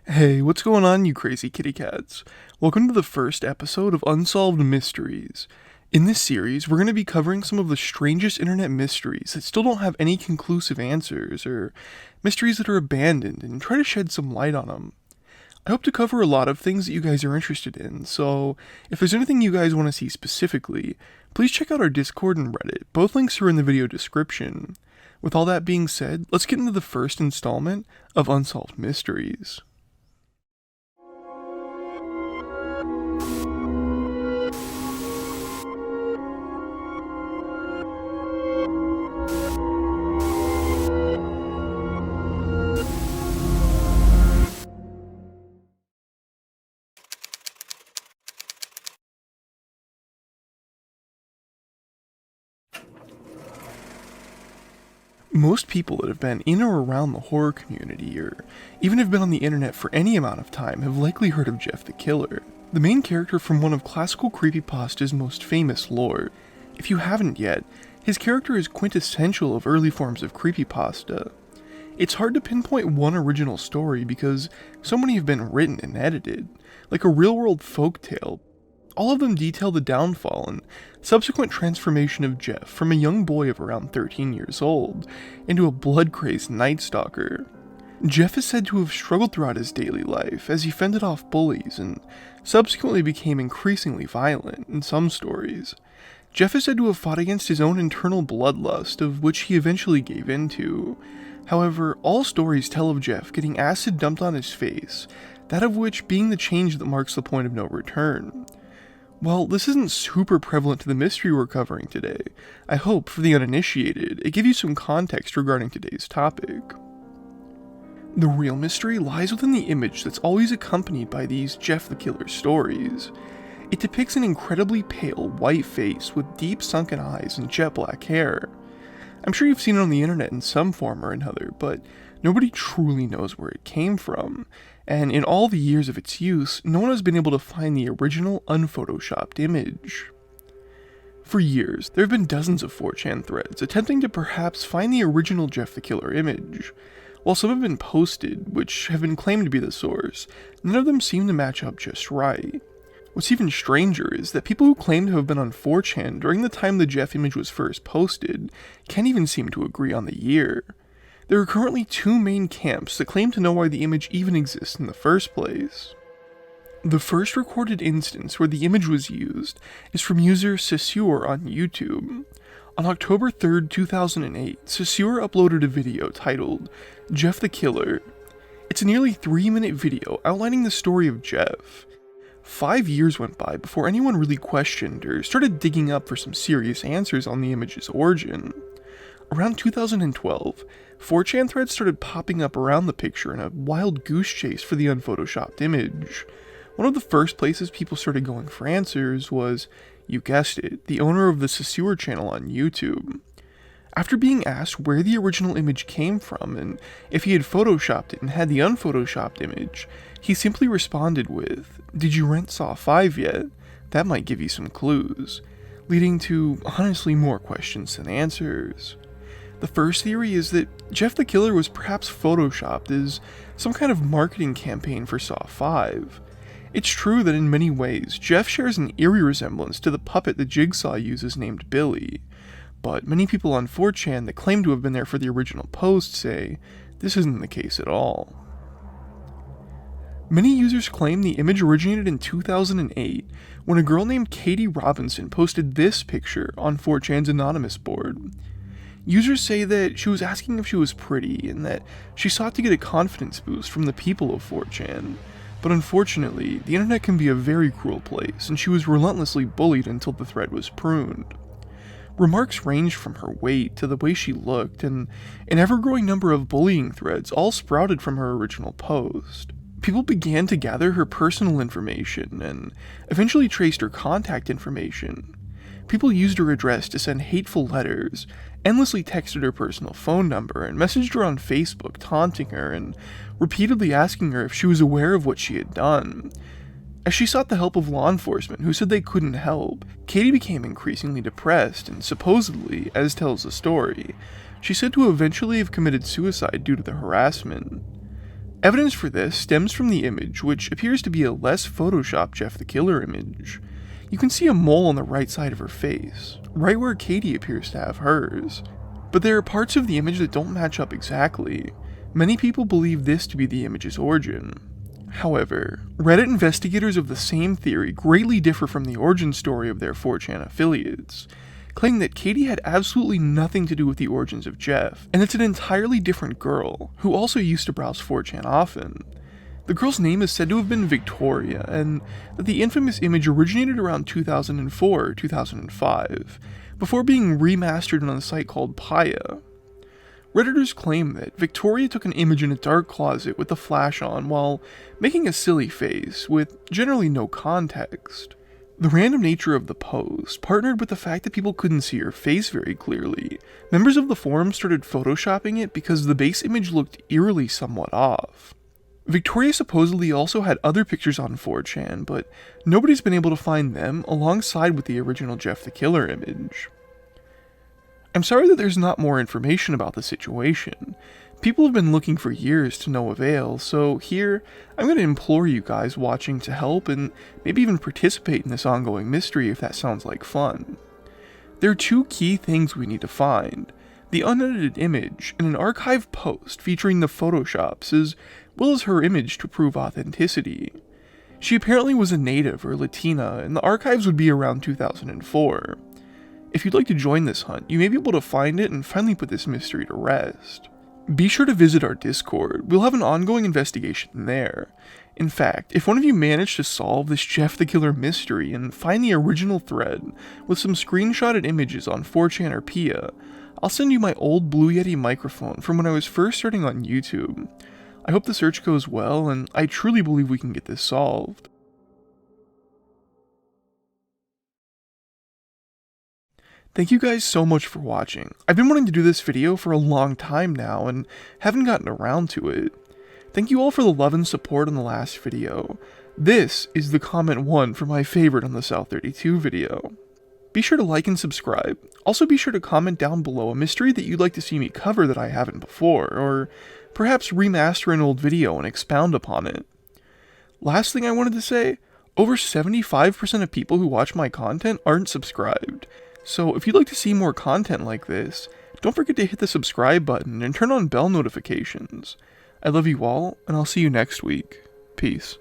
Hey, what's going on, you crazy kitty cats? Welcome to the first episode of Unsolved Mysteries. In this series, we're going to be covering some of the strangest internet mysteries that still don't have any conclusive answers, or mysteries that are abandoned, and try to shed some light on them. I hope to cover a lot of things that you guys are interested in, so if there's anything you guys want to see specifically, please check out our Discord and Reddit. Both links are in the video description. With all that being said, let's get into the first installment of Unsolved Mysteries. Most people that have been in or around the horror community, or even have been on the internet for any amount of time, have likely heard of Jeff the Killer, the main character from one of classical creepypasta's most famous lore. If you haven't yet, his character is quintessential of early forms of creepypasta. It's hard to pinpoint one original story because so many have been written and edited, like a real-world folktale. All of them detail the downfall and subsequent transformation of Jeff from a young boy of around 13 years old into a blood-crazed night stalker. Jeff is said to have struggled throughout his daily life as he fended off bullies and subsequently became increasingly violent in some stories. Jeff is said to have fought against his own internal bloodlust, of which he eventually gave into. However, all stories tell of Jeff getting acid dumped on his face, that of which being the change that marks the point of no return. While this isn't super prevalent to the mystery we're covering today, I hope, for the uninitiated, it gives you some context regarding today's topic. The real mystery lies within the image that's always accompanied by these Jeff the Killer stories. It depicts an incredibly pale, white face with deep sunken eyes and jet black hair. I'm sure you've seen it on the internet in some form or another, but nobody truly knows where it came from, and in all the years of its use, no one has been able to find the original unphotoshopped image. For years, there have been dozens of 4chan threads attempting to perhaps find the original Jeff the Killer image. While some have been posted, which have been claimed to be the source, none of them seem to match up just right. What's even stranger is that people who claim to have been on 4chan during the time the Jeff image was first posted can't even seem to agree on the year. There are currently two main camps that claim to know why the image even exists in the first place. The first recorded instance where the image was used is from user Saussure on YouTube. On October 3rd, 2008, Saussure uploaded a video titled Jeff the Killer. It's a nearly 3-minute video outlining the story of Jeff. 5 years went by before anyone really questioned or started digging up for some serious answers on the image's origin. Around 2012, 4chan threads started popping up around the picture in a wild goose chase for the unphotoshopped image. One of the first places people started going for answers was, you guessed it, the owner of the Saussure channel on YouTube. After being asked where the original image came from and if he had photoshopped it and had the unphotoshopped image, he simply responded with, "Did you rent Saw 5 yet? That might give you some clues," leading to honestly more questions than answers. The first theory is that Jeff the Killer was perhaps photoshopped as some kind of marketing campaign for Saw 5. It's true that in many ways, Jeff shares an eerie resemblance to the puppet that Jigsaw uses named Billy, but many people on 4chan that claim to have been there for the original post say this isn't the case at all. Many users claim the image originated in 2008 when a girl named Katie Robinson posted this picture on 4chan's anonymous board. Users say that she was asking if she was pretty and that she sought to get a confidence boost from the people of 4chan, but unfortunately, the internet can be a very cruel place and she was relentlessly bullied until the thread was pruned. Remarks ranged from her weight to the way she looked, and an ever-growing number of bullying threads all sprouted from her original post. People began to gather her personal information and eventually traced her contact information. People used her address to send hateful letters, endlessly texted her personal phone number, and messaged her on Facebook taunting her and repeatedly asking her if she was aware of what she had done. As she sought the help of law enforcement, who said they couldn't help, Katie became increasingly depressed and supposedly, as tells the story, she said to eventually have committed suicide due to the harassment. Evidence for this stems from the image, which appears to be a less photoshopped Jeff the Killer image. You can see a mole on the right side of her face, right where Katie appears to have hers. But there are parts of the image that don't match up exactly. Many people believe this to be the image's origin. However, Reddit investigators of the same theory greatly differ from the origin story of their 4chan affiliates, claiming that Katie had absolutely nothing to do with the origins of Jeff, and it's an entirely different girl, who also used to browse 4chan often. The girl's name is said to have been Victoria, and that the infamous image originated around 2004 or 2005, before being remastered on a site called Paya. Redditors claim that Victoria took an image in a dark closet with the flash on while making a silly face, with generally no context. The random nature of the post, partnered with the fact that people couldn't see her face very clearly, members of the forum started photoshopping it because the base image looked eerily somewhat off. Victoria supposedly also had other pictures on 4chan, but nobody's been able to find them alongside with the original Jeff the Killer image. I'm sorry that there's not more information about the situation. People have been looking for years to no avail, so here, I'm going to implore you guys watching to help and maybe even participate in this ongoing mystery if that sounds like fun. There are two key things we need to find: the unedited image and an archive post featuring the photoshops as well as her image to prove authenticity. She apparently was a native or Latina, and the archives would be around 2004. If you'd like to join this hunt, you may be able to find it and finally put this mystery to rest. Be sure to visit our Discord. We'll have an ongoing investigation there. In fact, if one of you managed to solve this Jeff the Killer mystery and find the original thread with some screenshotted images on 4chan or Pia, I'll send you my old Blue Yeti microphone from when I was first starting on YouTube. I hope the search goes well, and I truly believe we can get this solved. Thank you guys so much for watching. I've been wanting to do this video for a long time now and haven't gotten around to it. Thank you all for the love and support on the last video. This is the comment 1 for my favorite on the South 32 video. Be sure to like and subscribe. Also be sure to comment down below a mystery that you'd like to see me cover that I haven't before, or perhaps remaster an old video and expound upon it. Last thing I wanted to say, over 75% of people who watch my content aren't subscribed. So if you'd like to see more content like this, don't forget to hit the subscribe button and turn on bell notifications. I love you all, and I'll see you next week. Peace.